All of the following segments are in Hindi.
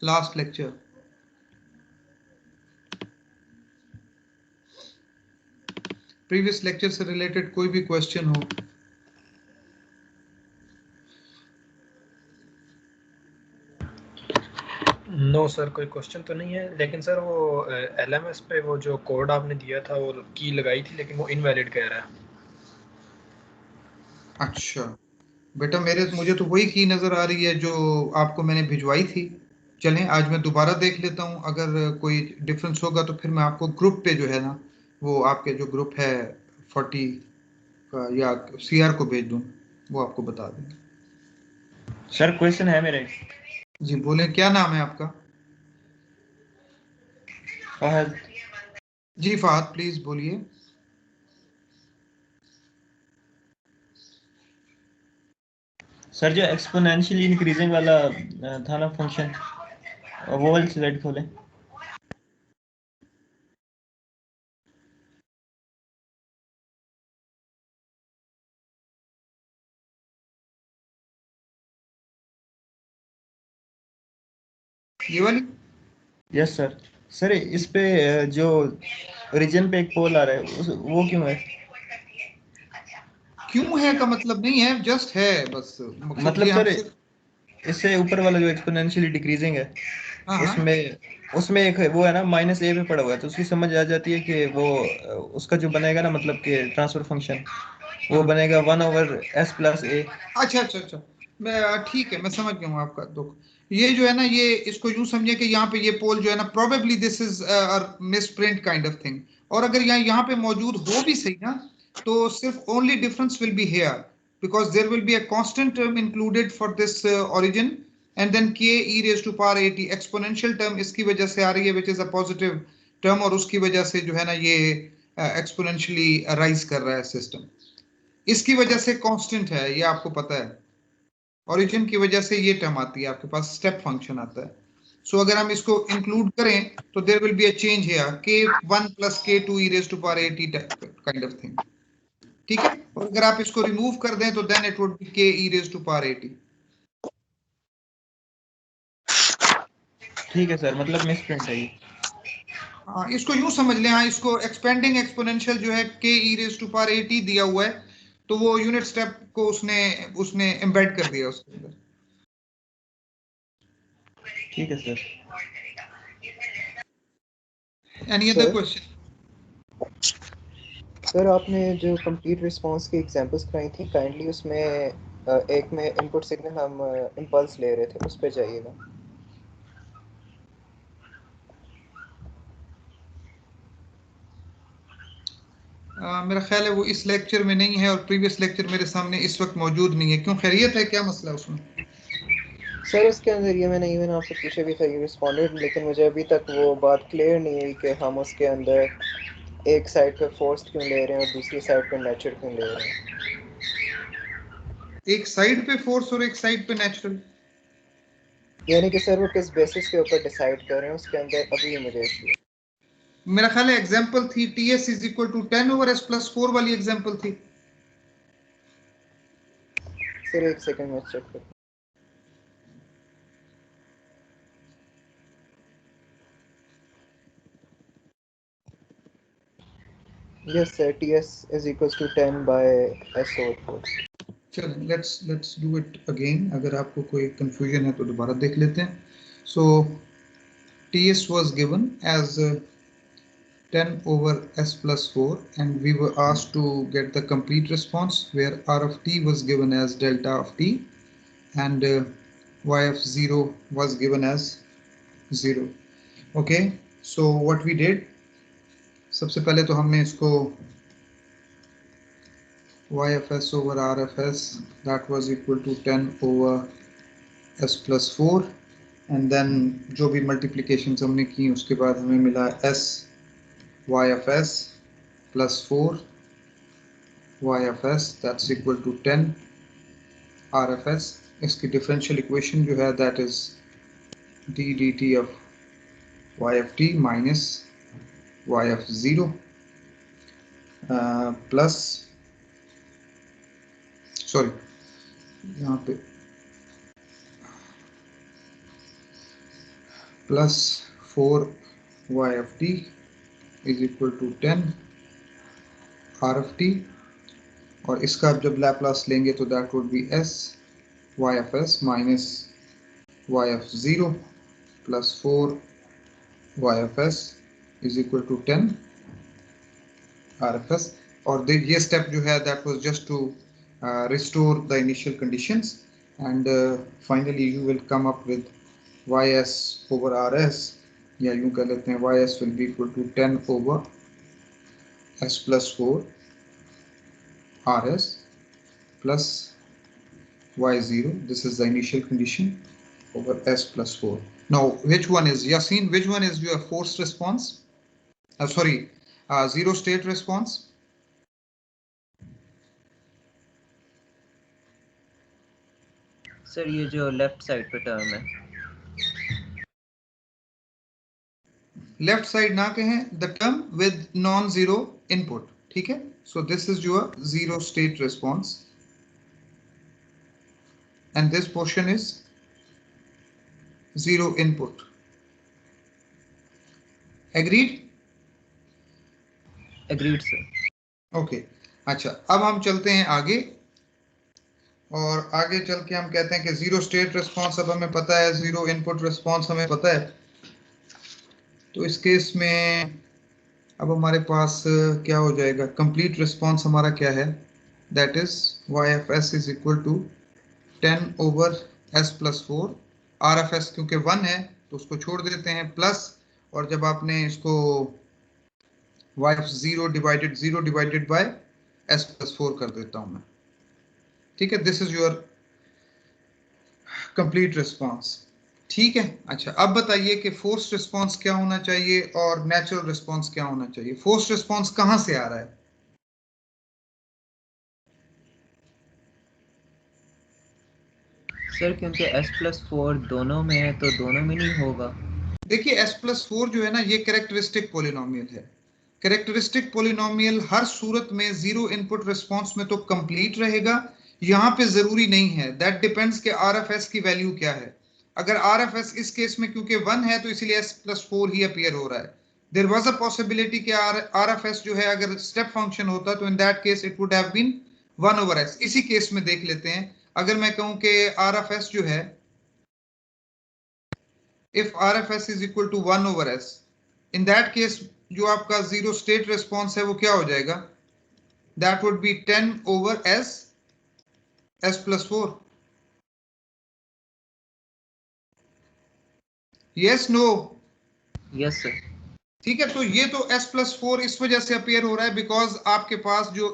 Last lecture. प्रीवियस लेक्चर से रिलेटेड कोई भी क्वेश्चन हो। नो सर, कोई क्वेश्चन तो नहीं है, लेकिन सर वो LMS पे वो जो कोड आपने दिया था वो की लगाई थी, लेकिन वो इनवैलिड कह रहा है। अच्छा बेटा, मुझे तो वही की नजर आ रही है जो आपको मैंने भिजवाई थी। चलें आज मैं दोबारा देख लेता हूँ, अगर कोई डिफरेंस होगा तो फिर मैं आपको ग्रुप पे जो है ना, वो आपके जो ग्रुप है 40 का या CR को भेज दूँ, वो आपको बता देंगे। सर क्वेश्चन है मेरे। जी बोलें, क्या नाम है आपका? फहद। जी फहद, प्लीज बोलिए। सर जो एक्सपोनेंशियली इंक्रीजिंग वाला था ना फंक्शन, वो वाली स्लाइड खोलें। ये वाली? Yes sir. सर इस पे जो ओरिजिन पे एक पोल आ रहा है वो क्यों है? क्यों है का मतलब नहीं है, जस्ट है बस, मकसद मतलब ये हम सर सिर्फ। इससे ऊपर वाला जो एक्सपोनेंशियली डिक्रीजिंग है, हाँ हाँ। उसमें उसमें एक वो है ना -a पे पड़ा हुआ है, तो उसकी समझ आ जाती है कि वो उसका जो बनेगा ना, मतलब कि ट्रांसफर फंक्शन वो हाँ बनेगा 1/s+a। अच्छा अच्छा अच्छा, मैं ठीक है, मैं समझ गया हूँ आपका दुख। ये जो है ना, ये इसको यूं समझिए कि यहाँ पे ये पोल जो है ना, probably this is misprint kind of thing. और अगर यहाँ पे मौजूद हो भी सही ना, तो सिर्फ only difference will be here, because there will be a constant term included for this origin, and then k e raised to power at exponential term इसकी वजह से आ रही है, which is a positive term, और उसकी वजह से जो है ना ये एक्सपोनेंशियली राइज कर रहा है सिस्टम। इसकी वजह से कांस्टेंट है, ये आपको पता है। ओरिजिन की वजह से ये टर्म आती है, आपके पास स्टेप फंक्शन आता है। सो अगर हम इसको इंक्लूड करें तो there will be a change here, k1 + k2 e raised to power at kind of thing. ठीक है, और अगर आप इसको रिमूव कर दें तो then it would be k e raised to power at। ठीक है सर, मतलब मिसप्रिंट है ये। हाँ, इसको यूं समझ लें, हाँ, इसको एक्सपेंडिंग एक्सपोनेंशियल जो है k e raised to power at दिया हुआ है, तो वो यूनिट स्टेप को उसने उसने एम्बेड कर दिया उसके अंदर। ठीक है sir. Any other question? Sir आपने जो कंप्लीट रिस्पांस की एग्जांपल्स कराई थी, काइंडली उसमें एक में इनपुट सिग्नल हम इम्पल्स ले रहे थे, उस पे जाइएगा। मेरा ख्याल है वो इस लेक्चर में नहीं है, और प्रीवियस लेक्चर मेरे सामने इस वक्त मौजूद नहीं है। क्यों, खैरियत है, क्या मसला है उसमें? सर उसके अंदर ये मैंने इवन आपसे पूछे भी था, ये रिस्पॉन्डेड, लेकिन मुझे अभी तक वो बात क्लियर नहीं हुई कि हम उसके अंदर एक साइड पे फोर्स्ड क्यों ले रहे हैं और दूसरी साइड पे नेचर क्यों ले रहे हैं। एक साइड पे फोर्स और एक साइड पे नेचुरल? यानी कि सर वो किस बेसिस के ऊपर डिसाइड कर रहे हैं, उसके अंदर अभी मुझे इशू है। मेरा ख्याल है एग्जांपल थी TS = 10/s+4 वाली एग्जांपल थी। सर एक सेकंड में चेक करता हूं। Yes sir, TS = 10/s/4। चलें, लेट्स डू इट अगेन, अगर आपको कोई कंफ्यूजन है तो दोबारा देख लेते हैं। सो TS was given as 10/s+4, and we were asked to get the complete response, where r of t was given as delta of t, and y of 0 was given as 0. Okay, so what we did, सबसे पहले तो हमने इसको y of s over r of s, that was equal to 10/s+4, and then जो भी मल्टीप्लिकेशन हमने की उसके बाद हमें मिला s y of s plus 4 y of s, that's equal to 10 r of s। इसकी डिफरेंशियल इक्वेशन जो है that is d dt of y of t minus y of 0 plus, sorry यहाँ पे plus 4y of t is equal to 10 r of t, और इसका जब लैपलास लेंगे तो that would be s y of s minus y of 0 plus 4y of s is equal to 10 r of s। और ये स्टेप जो है that was just to restore the initial conditions, and finally you will come up with ys over rs, या यूं कह लेते हैं ys will be equal to 10 over s plus 4 rs plus y0, this is the initial condition, over s plus 4. Now which one is, Yasin, which one is your forced response? Zero state response? Sir ये जो लेफ्ट साइड पे टर्म है, लेफ्ट साइड ना कहें, the term with non zero input, ठीक है। So this is your zero state response and this portion is zero input. Agreed? Agreed sir. Okay, अच्छा अब हम चलते हैं आगे, और आगे चल के हम कहते हैं कि जीरो स्टेट रिस्पॉन्स अब हमें पता है, जीरो इनपुट रिस्पॉन्स हमें पता है। तो इस केस में अब हमारे पास क्या हो जाएगा, कंप्लीट रिस्पॉन्स हमारा क्या है, that is y of s is equal to 10 over s plus 4, r of s क्योंकि 1 है तो उसको छोड़ देते हैं, प्लस, और जब आपने इसको y of 0 divided by s plus 4 कर देता हूं मैं, ठीक है। This is your complete response, ठीक है। अच्छा अब बताइए कि फोर्स्ड रिस्पॉन्स क्या होना चाहिए और नेचुरल रिस्पॉन्स क्या होना चाहिए। फोर्स्ड रिस्पॉन्स कहां से आ रहा है? सर क्योंकि s प्लस 4 दोनों में है तो दोनों में नहीं होगा। देखिए s प्लस 4 जो है ना, ये कैरेक्टरिस्टिक पॉलिनोमियल है। कैरेक्टरिस्टिक पॉलिनोमियल हर सूरत में जीरो इनपुट रिस्पॉन्स में तो कंप्लीट रहेगा, यहां पे जरूरी नहीं है, दैट डिपेंड्स कि आर एफ एस की वैल्यू क्या है। अगर आर एफ एस इस केस में क्योंकि 1 है तो इसीलिए s प्लस 4 ही अपीयर हो रहा है। देयर वाज अ पॉसिबिलिटी कि आर एफ एस जो है अगर स्टेप फंक्शन होता तो in that case it would have been 1 over s। इसी केस में देख लेते हैं, अगर मैं कहूं कि आर एफ एस जो है, if RFS is equal to 1 over S, in that case जो आपका जीरो स्टेट रिस्पॉन्स है वो क्या हो जाएगा, that would be 10 over S plus 4। yes no? Yes sir. ठीक है, तो ये तो S plus 4 इस वजह से अपीयर हो रहा है बिकॉज आपके पास जो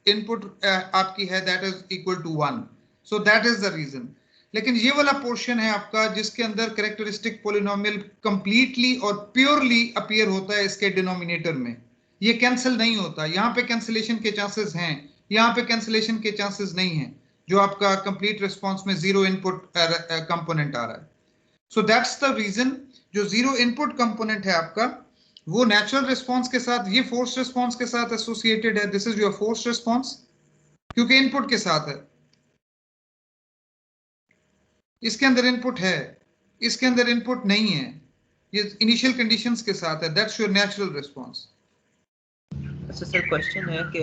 इनपुट आपकी है that is equal to 1, so that is the reason. लेकिन ये वाला पोर्शन है आपका जिसके अंदर कैरेक्टरिस्टिक पॉलिनोमियल कंप्लीटली और प्योरली अपीयर होता है इसके डिनोमिनेटर में, ये कैंसिल नहीं होता। यहाँ पे कैंसिलेशन के चांसेस हैं, यहाँ पे कैंसिलेशन के चांसेस नहीं है, जो आपका कंप्लीट रिस्पॉन्स में जीरो इनपुट कंपोनेंट आ रहा है। सो दैट्स द रीजन, जो जीरो इनपुट कंपोनेंट है आपका वो नेचुरल रिस्पॉन्स के साथ, ये फोर्स रिस्पॉन्स के साथ एसोसिएटेड है। This is your force response क्योंकि इनपुट के साथ है, इसके अंदर इनपुट है, इसके अंदर इनपुट नहीं है, ये इनिशियल कंडीशंस के साथ है, दैट्स योर नेचुरल रिस्पॉन्स। अच्छा सर क्वेश्चन है कि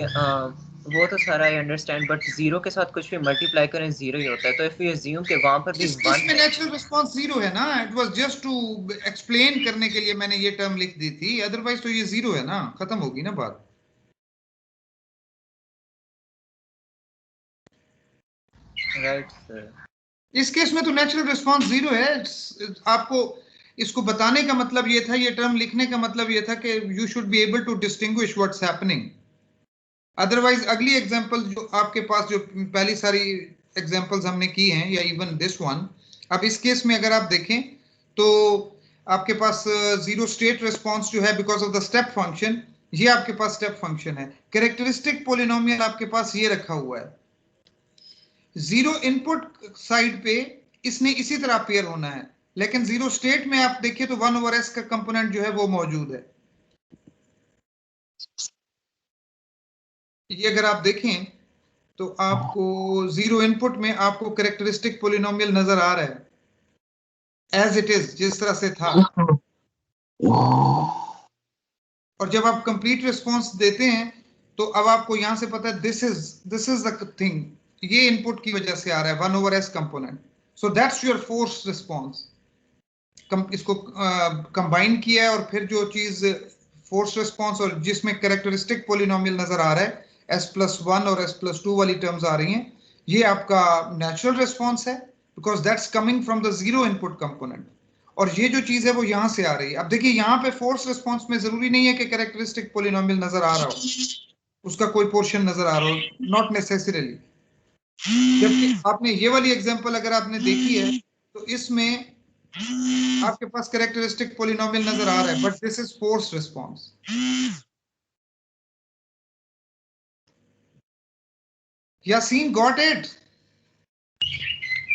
वो तो सारा आई अंडरस्टैंड, बट जीरो के साथ कुछ भी मल्टीप्लाई करें जीरो ही होता है, तो इफ वी अज्यूम कि वहां पर भी इस 1 में नेचुरल रिस्पॉन्स जीरो है ना, it was just to explain करने के लिए मैंने ये टर्म लिख दी थी, अदरवाइज तो ये जीरो है ना, खत्म होगी ना बात। Right sir. इस केस में तो नेचुरल रिस्पॉन्स जीरो है। आपको इसको बताने का मतलब ये था, ये टर्म लिखने का मतलब ये था कि you should be able to distinguish what's happening. Otherwise अगली एग्जांपल जो आपके पास, जो पहली सारी एग्जांपल्स हमने की हैं या इवन दिस वन, अब इस केस में अगर आप देखें तो आपके पास जीरो स्टेट रिस्पॉन्स जो है because of the step function, ये आपके पास स्टेप फंक्शन है। कैरेक्टरिस्टिक पॉलिनोमियल आपके पास ये रखा हुआ है, जीरो इनपुट साइड पे इसने इसी तरह अपीयर होना है, लेकिन जीरो स्टेट में आप देखिए तो 1 ओवर एस का कंपोनेंट जो है वो मौजूद है। ये अगर आप देखें तो आपको जीरो इनपुट में आपको कैरेक्टरिस्टिक पॉलिनोमियल नजर आ रहा है, एज इट इज, जिस तरह से था। और जब आप कंप्लीट रिस्पॉन्स देते हैं तो अब आपको यहां से पता है दिस इज द थिंग, ये इनपुट की वजह से आ रहा है 1/s component. So that's your force response. इसको कंबाइन किया है और फिर जो चीज फोर्स रिस्पॉन्स और जिसमें कैरेक्टरिस्टिक पोलिनोमियल नजर आ रहा है, s+1 और s+2 वाली टर्म्स आ रही हैं, ये आपका नेचुरल रिस्पॉन्स है, because that's coming from the zero input component. और ये जो चीज है वो यहां से आ रही है। अब देखिए यहाँ पे फोर्स रिस्पॉन्स में जरूरी नहीं है कि कैरेक्टरिस्टिक पोलिनोमियल नजर आ रहा हो, उसका कोई पोर्शन नजर आ रहा हो, नॉट नेसेसरीली। जबकि आपने ये वाली एग्जांपल अगर आपने देखी है तो इसमें आपके पास कैरेक्टरिस्टिक पोलिनोमियल नजर आ रहा है, but this is force response. Yasin got it?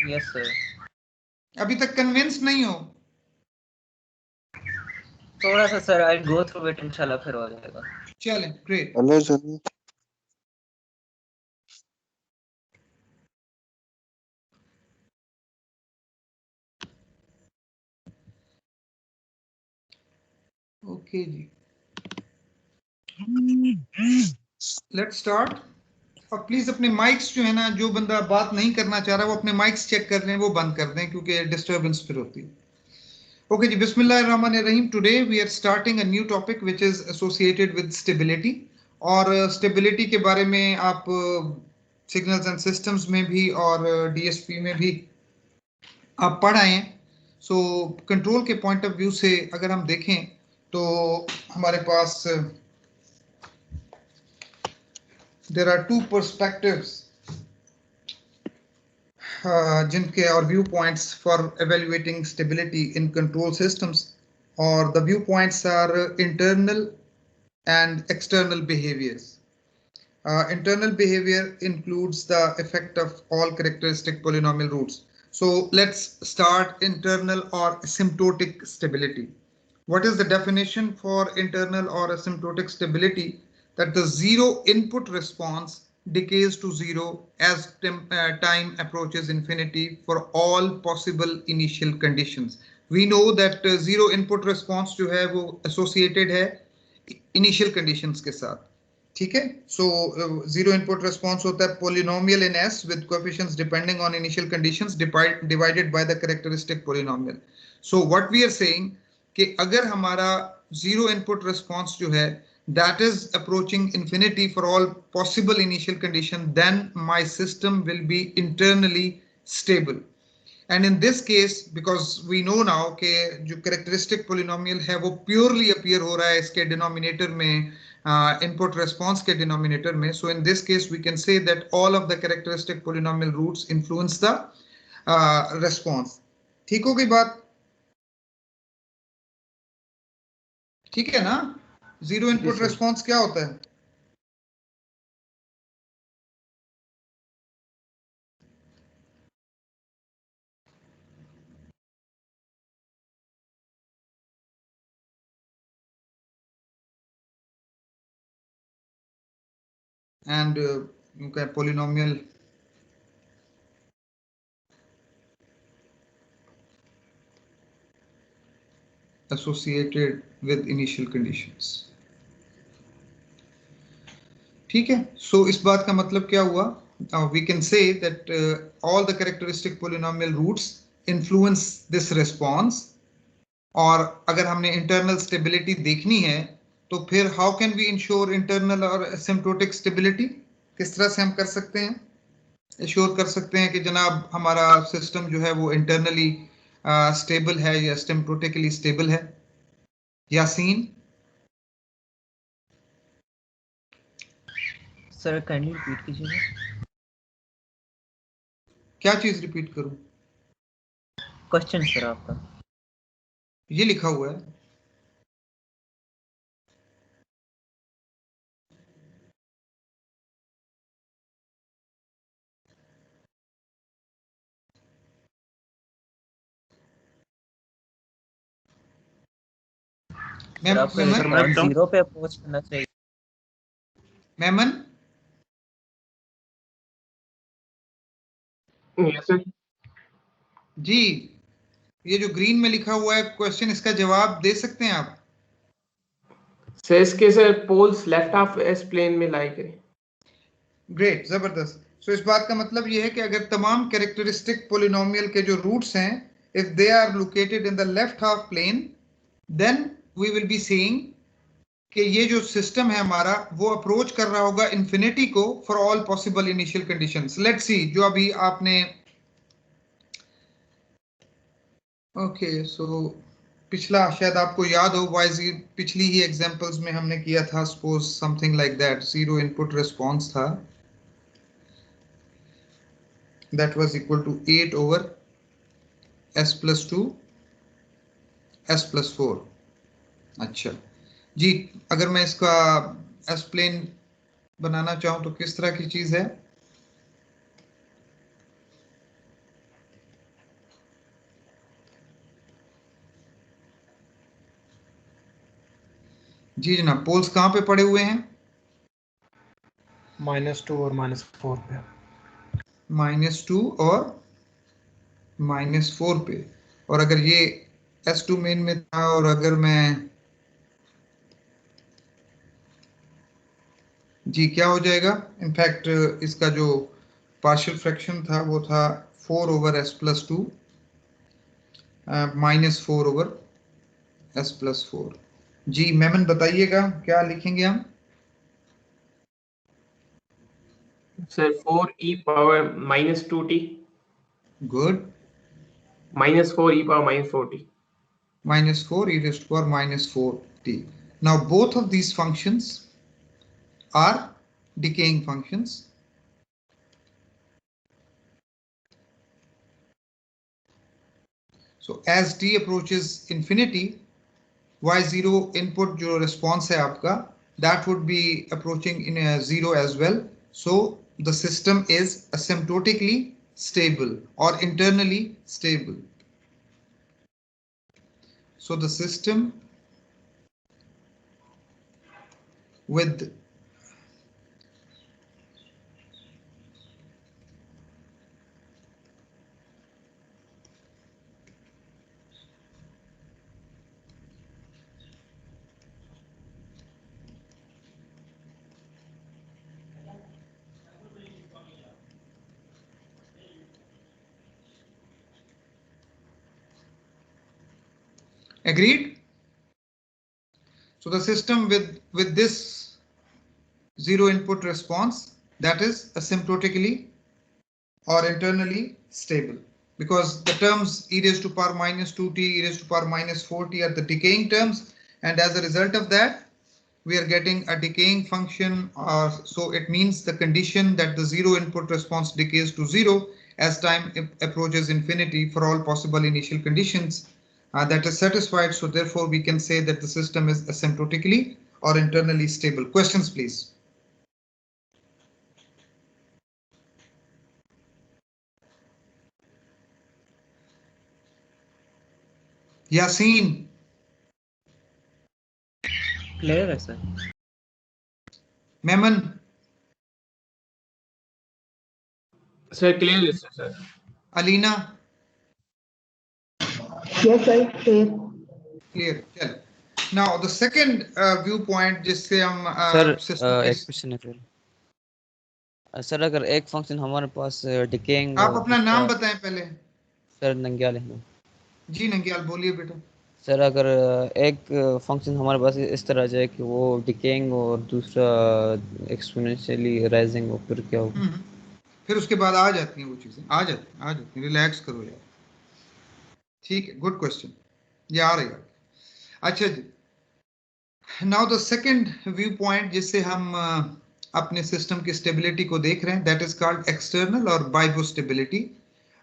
Yes sir. अभी तक कन्विंस नहीं हो? थोड़ा सा sir, I go through it, इंशाल्लाह फिर हो जाएगा। चलें, ग्रेट। Hello sir. ओके जी, लेट्स स्टार्ट। और प्लीज अपने माइक्स जो है ना, जो बंदा बात नहीं करना चाह रहा वो अपने माइक्स चेक कर लें, वो बंद कर दें, क्योंकि डिस्टर्बेंस फिर होती है। ओके जी, बिस्मिल्लाहिर्रहमानिर्रहीम। Today we are starting a new topic which is associated with stability. और स्टेबिलिटी के बारे में आप सिग्नल्स एंड सिस्टम्स में भी और डीएसपी में भी आप पढ़ आए हैं। सो कंट्रोल के पॉइंट ऑफ व्यू से अगर हम देखें तो हमारे पास देयर आर टू पर्सपेक्टिव्स जिनके और view points for evaluating stability in control systems, और the viewpoints are internal and external behaviors. Internal behavior includes the effect of all characteristic polynomial roots. So let's start internal or asymptotic stability. What is the definition for internal or asymptotic stability? That the zero input response decays to zero as time approaches infinity for all possible initial conditions. We know that zero input response जो है वो associated है initial conditions के साथ, ठीक है। सो जीरो इनपुट रिस्पॉन्स होता है polynomial in s with coefficients depending on initial conditions divided by the characteristic polynomial. So what we are saying कि अगर हमारा जीरो इनपुट रिस्पॉन्स जो है that is approaching infinity for all possible initial condition, then my system will be internally stable. And in this case, because we know now कि जो characteristic polynomial है वो purely appear हो रहा है इसके denominator में, input response के denominator में. So in this case, we can say that all of the characteristic polynomial roots influence the response. ठीक हो गई बात? ठीक है ना? जीरो इनपुट रिस्पॉन्स क्या होता है? And polynomial associated with initial conditions. ठीक है। सो इस बात का मतलब क्या हुआ? We can say that all the characteristic polynomial roots influence this response. और अगर हमने internal stability देखनी है तो फिर how can we ensure internal और asymptotic stability? किस तरह से हम कर सकते हैं, एश्योर कर सकते हैं कि जनाब हमारा सिस्टम जो है वो इंटरनली स्टेबल है या एसिम्प्टोटिकली स्टेबल है? यासीन? सर काइंडली रिपीट कीजिए। क्या चीज रिपीट करूं? क्वेश्चन सर आपका। ये लिखा हुआ है। सर आपको रिस्पॉन्स जीरो पे अप्रोच करना चाहिए। मेमन? Yes sir. जी, ये जो ग्रीन में लिखा हुआ है क्वेश्चन, इसका जवाब दे सकते हैं आप? सर इसके sir poles left half s plane में लाई करें। ग्रेट, जबरदस्त। सो इस बात का मतलब ये है कि अगर तमाम कैरेक्टरिस्टिक पोलिनोमियल के जो रूट्स हैं, if they are located in the left half plane, then we will be seeing कि ये जो सिस्टम है हमारा वो अप्रोच कर रहा होगा इन्फिनिटी को for all possible initial conditions. Let's see, जो अभी आपने ओके सो पिछला शायद आपको याद हो, वाई पिछली ही एग्जांपल्स में हमने किया था, suppose something like that, zero input response था, that was equal to 8 over s plus 2 s plus 4। अच्छा जी, अगर मैं इसका एस प्लेन बनाना चाहूं तो किस तरह की चीज है? जी जनाब, पोल्स कहां पे पड़े हुए हैं? -2 और -4 पे। -2 और -4 पे। और अगर ये S2 मेन में था, और अगर मैं जी क्या हो जाएगा? इनफैक्ट इसका जो पार्शियल फ्रैक्शन था वो था 4 over s plus 2 -4 over s plus 4। जी मेमन बताइएगा क्या लिखेंगे हम? Sir 4e power -2t good. -4e power -4t -4 e raised to power -4t। Now both of these functions are decaying functions. So as t approaches infinity, y0 input जो response है आपका, that would be approaching in a 0 as well. So the system is asymptotically stable or internally stable. So the system with agreed. So the system with this zero input response, that is asymptotically or internally stable, because the terms e raised to power -2t, e raised to power -4t are the decaying terms, and as a result of that we are getting a decaying function. So it means the condition that the zero input response decays to 0 as time approaches infinity for all possible initial conditions, that is satisfied. So therefore we can say that the system is asymptotically or internally stable. Questions please? Yasin? Clear है सर। Memon? सर क्लियर है sir. Alina? Yes, sir. Clear. Clear. चल। Now the second viewpoint जिससे हम सर system एक क्वेश्चन है फिर। सर अगर एक फंक्शन हमारे पास डिकेइंग, आप अपना नाम बताएं पहले। सर नंग्याल है। जी नंग्याल बोलिए बेटा। सर अगर एक फंक्शन हमारे पास इस तरह जाए कि वो डिकेइंग और दूसरा एक्सपोनेंशियली राइजिंग हो, फिर क्या होगा? फिर उसके बाद आ जाती हैं वो चीजें, आ जाती हैं। रिलैक्स करो यार, ठीक है, गुड क्वेश्चन, ये आ रही है। अच्छा जी, now the second view point जिससे हम अपने सिस्टम की स्टेबिलिटी को देख रहे हैं, दैट इज कॉल्ड एक्सटर्नल और BIBO stability.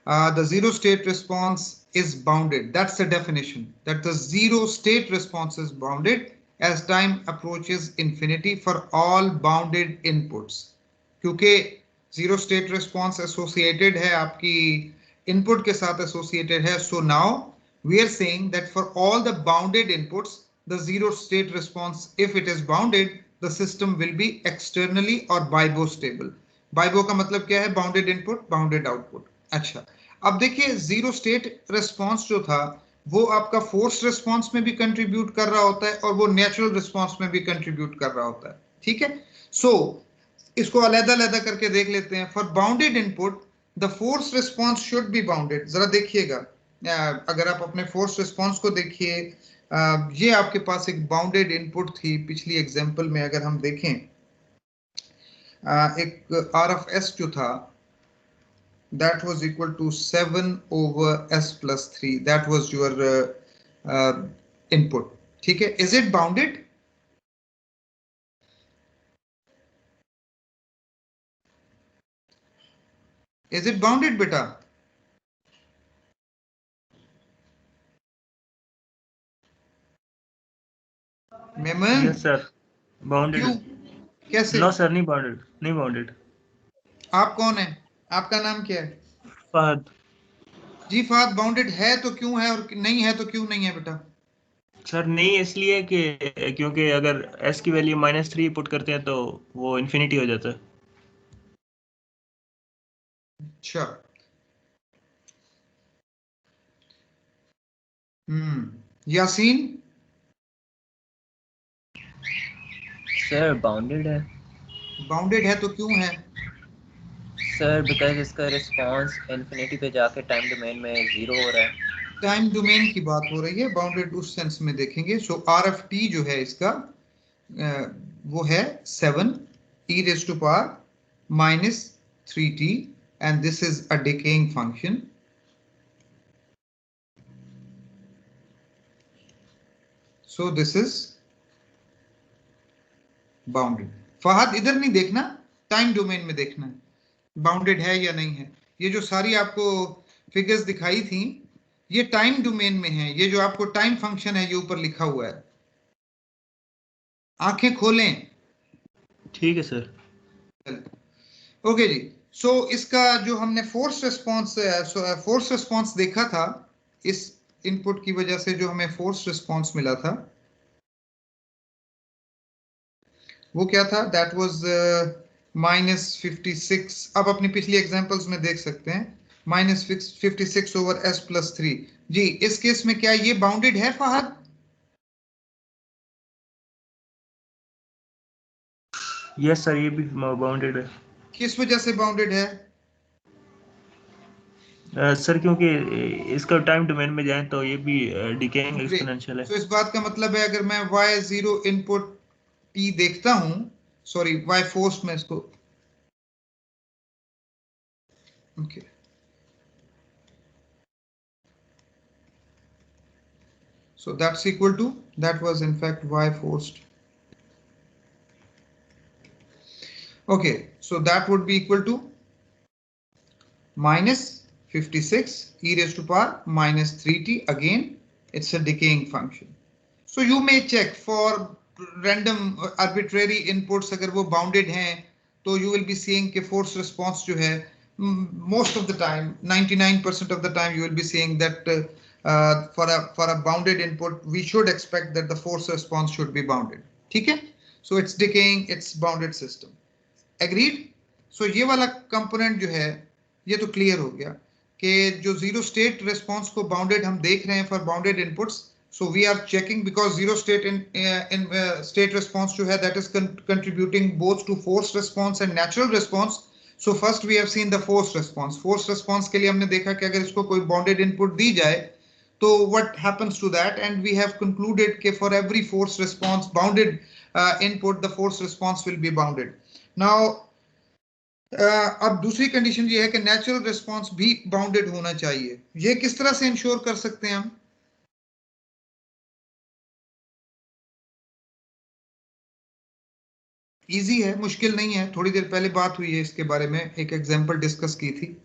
The zero state response is bounded. That's the definition, that the zero state response is bounded as time approaches infinity for all bounded inputs. क्योंकि zero state response associated है आपकी input के साथ associated है, so now we are saying that for all the bounded inputs, the zero state response, if it is bounded, the system will be externally or bibo stable. Bibo का मतलब क्या है? Bounded input, bounded output. अच्छा, अब देखिए जीरो स्टेट रिस्पॉन्स जो था वो आपका फोर्स रिस्पॉन्स में भी कंट्रीब्यूट कर रहा होता है और वो नेचुरल रिस्पॉन्स में भी कंट्रीब्यूट कर रहा होता है, ठीक है। सो इसको अलग-अलग करके देख लेते हैं। For bounded input the force response should be bounded. जरा देखिएगा, अगर आप अपने फोर्स रिस्पॉन्स को देखिए, ये आपके पास एक बाउंडेड इनपुट थी पिछली एग्जांपल में। अगर हम देखें एक आर ऑफ एस जो था that was equal to 7 over s plus 3, that was your input, ठीक है। is it bounded? is it bounded beta? Memon yes sir, bounded. क्यों, कैसे? नो सर, नहीं बाउंडेड, नहीं बाउंडेड। आप कौन है, आपका नाम क्या है? फहद। जी फहद, बाउंडेड है तो क्यों है और नहीं है तो क्यों नहीं है बेटा? सर नहीं इसलिए कि क्योंकि अगर s की वैल्यू -3 पुट करते हैं तो वो इन्फिनिटी हो जाता है। अच्छा, यासीन? सर बाउंडेड है। बाउंडेड है तो क्यों है? सर बिकॉज इसका रिस्पांस इन्फिनिटी पे जाके टाइम डोमेन में 0 हो रहा है। टाइम डोमेन की बात हो रही है, बाउंडेड उस सेंस में देखेंगे। सो आर एफ टी जो है इसका वो है 7 e raised to power minus 3t and this is a decaying function. So this is bounded. Fahad इधर नहीं देखना, टाइम डोमेन में देखना है बाउंडेड है या नहीं है। ये जो सारी आपको फिगर्स दिखाई थी ये टाइम डोमेन में है। ये जो आपको टाइम फंक्शन है ये ऊपर लिखा हुआ है, आंखें खोलें। ठीक है सर। ओके जी। सो इसका जो हमने फोर्स रिस्पॉन्स देखा था, इस इनपुट की वजह से जो हमें फोर्स रिस्पॉन्स मिला था वो क्या था? That was -56। अब अपनी पिछली एग्जांपल्स में देख सकते हैं -56 ओवर s + 3। जी, इस केस में क्या ये बाउंडेड है फहद? यस सर, ये भी बाउंडेड है। किस वजह से बाउंडेड है? सर क्योंकि इसका टाइम डोमेन में जाएं तो ये भी डिकेइंग एक्सपोनेंशियल है। तो इस बात का मतलब है अगर मैं y0 इनपुट t देखता हूं, सॉरी y फोर्स में इसको, okay so that's equal to, that was in fact y forced. Okay, so that would be equal to -56 e raised to power -3t. Again it's a decaying function. So you may check for random arbitrary inputs, अगर वो bounded हैं तो you will be seeing कि force response जो है most of the time, 99% of the time you will be seeing that for a bounded input we should expect that the force response should be bounded, ठीक है। So it's decaying, it's bounded system. Agreed? So ये वाला component जो है ये तो clear हो गया कि जो zero state response को bounded हम देख रहे हैं for bounded inputs. So we are checking because zero state state response जो है that is contributing both to force response and natural response. So first we have seen the force response. Force response के लिए हमने देखा कि अगर इसको कोई bounded input दी जाए तो what happens to that, and we have concluded कि for every force response bounded input the force response will be bounded. Now अब दूसरी कंडीशन ये है कि नेचुरल रिस्पॉन्स भी बाउंडेड होना चाहिए। ये किस तरह से इंश्योर कर सकते हैं हम? इजी है, मुश्किल नहीं है। थोड़ी देर पहले बात हुई है इसके बारे में, एक एग्जांपल डिस्कस की थी।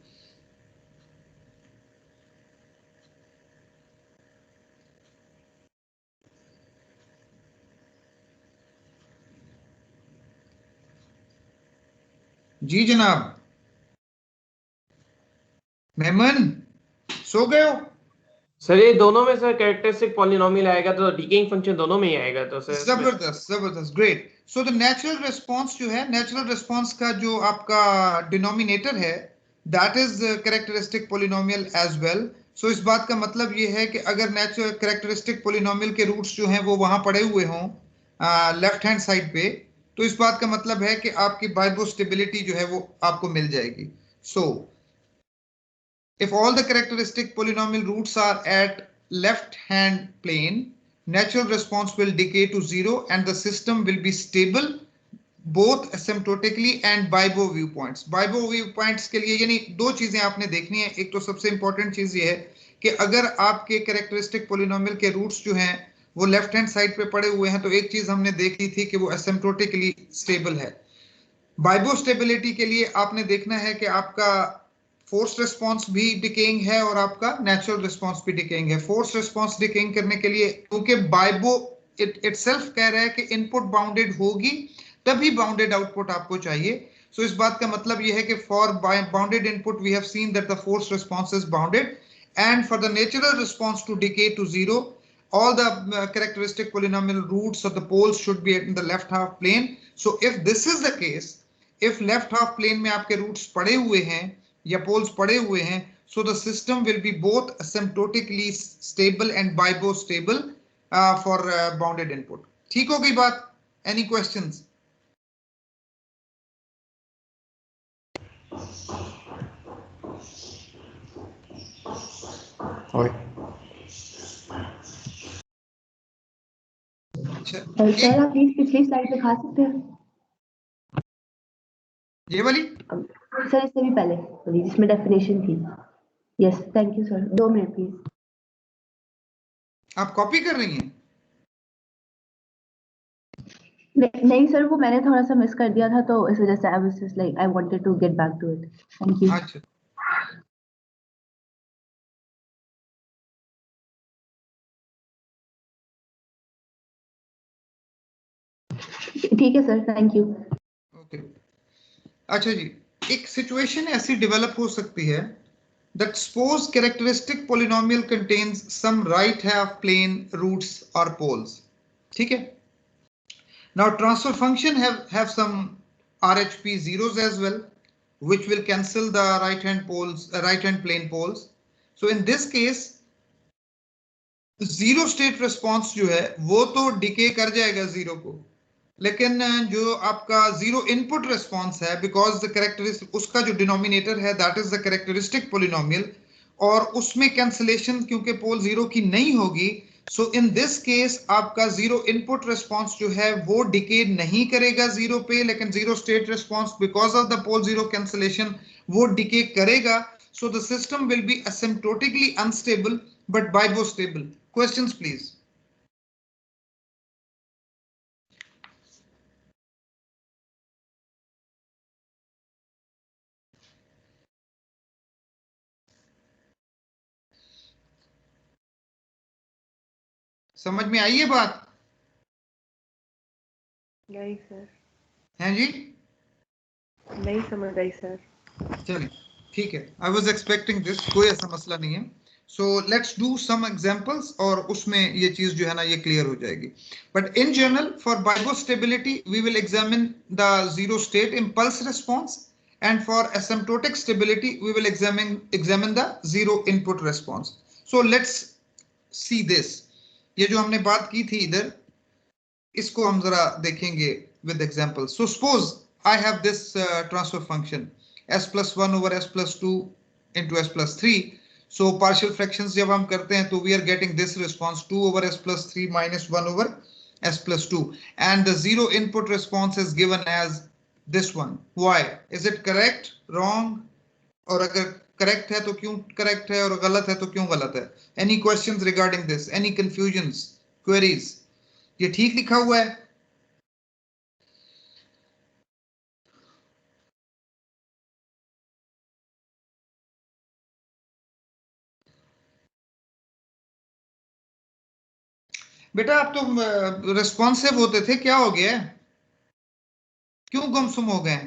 जी जनाब। मेमन सो गए हो? सर ये दोनों में सर कैरेक्टरिस्टिक पॉलिनोमियल आएगा तो डिकेइंग फंक्शन दोनों में ही आएगा तो सर जबरदस्त जबरदस्त, great. So the natural response जो है, नेचुरल रिस्पांस का जो आपका डिनोमिनेटर है that is characteristic polynomial as well. So इस बात का मतलब ये है कि अगर नेचुरल कैरेक्टरिस्टिक पोलिनोमियल के रूट्स जो हैं वो वहां पड़े हुए हों लेफ्ट हैंड साइड पे, तो इस बात का मतलब है कि आपकी बाइबो स्टेबिलिटी जो है वो आपको मिल जाएगी। सो if all the characteristic polynomial roots are at left hand plane, natural response will decay to zero and the system will be stable both asymptotically and bibo viewpoints. Bibo viewpoints के लिए यानी दो चीजें आपने देखनी है। एक तो सबसे इंपॉर्टेंट चीज ये है कि अगर आपके कैरेक्टरिस्टिक पोलिनोमियल के रूट्स जो हैं वो लेफ्ट हैंड साइड पे पड़े हुए हैं, तो एक चीज हमने देखी थी कि वो एसिम्प्टोटिकली स्टेबल है। बाइबो स्टेबिलिटी के लिए आपने देखना है कि आपका फोर्स रिस्पांस भी डिकेइंग है और आपका नेचुरल रिस्पांस भी डिकेइंग है। फोर्स रिस्पांस डिकेइंग करने के लिए क्योंकि बाइबो इटसेल्फ कह रहा है कि इनपुट बाउंडेड होगी तभी बाउंडेड आउटपुट आपको चाहिए। सो इस बात का मतलब यह है कि for bounded input we have seen that the force response is bounded and for the natural response to decay to zero, all the characteristic polynomial roots of the poles should be in the left half plane. So if this is the case, if left half plane में आपके roots पड़े हुए हैं या poles पड़े हुए हैं, so the system will be both asymptotically stable and bibo stable for bounded input. ठीक हो गई बात? Any questions? सर आप प्लीज पिछली स्लाइड दिखा सकते हैं? ये वाली? सर इससे भी पहले जिसमें डेफिनेशन थी। Yes thank you sir, 2 minute please. आप कॉपी कर रही हैं? नहीं सर, वो मैंने थोड़ा सा मिस कर दिया था तो इस वजह से I was just like I wanted to get back to it. Thank you. अच्छा ठीक है सर, थैंक यू। ओके अच्छा जी, एक सिचुएशन ऐसी डेवलप हो सकती है that suppose characteristic polynomial contains some right half plane roots or poles. ठीक है? Now transfer function have some RHP zeros as well, which will cancel the right hand plane poles. So in this case zero state response जो है वो तो decay कर जाएगा zero को, लेकिन जो आपका जीरो इनपुट रिस्पांस है बिकॉज द कैरेक्टरिस्टिक उसका जो डिनोमिनेटर है that is the characteristic polynomial और उसमें कैंसिलेशन क्योंकि पोल जीरो की नहीं होगी, सो इन दिस केस आपका जीरो इनपुट रिस्पांस जो है वो डिके नहीं करेगा जीरो पे, लेकिन zero state response because of the pole zero cancellation वो डिके करेगा। So the system will be asymptotically unstable but BIBO stable. Questions please. समझ में आई है बात? नहीं सर। हैं जी? नहीं समझ आई सर। चलिए ठीक है, आई वॉज एक्सपेक्टिंग दिस, कोई ऐसा मसला नहीं है। So let's do some examples और उसमें ये चीज जो है ना ये क्लियर हो जाएगी। But in general for BIBO stability we will examine the zero state impulse response and for asymptotic stability we will examine the zero input response. So let's see this, ये जो हमने बात की थी इधर इसको हम जरा देखेंगे with example. So suppose I have this transfer function s plus 1 over s plus 2 into s plus 3. So partial fractions जब हम करते हैं तो we are getting this response 2 over s plus 3 minus 1 over s plus 2 and the zero input response is given as this one. Why? Is it correct? Wrong? और अगर correct है तो क्यों correct है और गलत है तो क्यों गलत है? Any questions regarding this? Any confusions? Queries? ये ठीक लिखा हुआ है? बेटा आप तो रिस्पॉन्सिव होते थे, क्या हो गया? क्यों गुमसुम हो गए?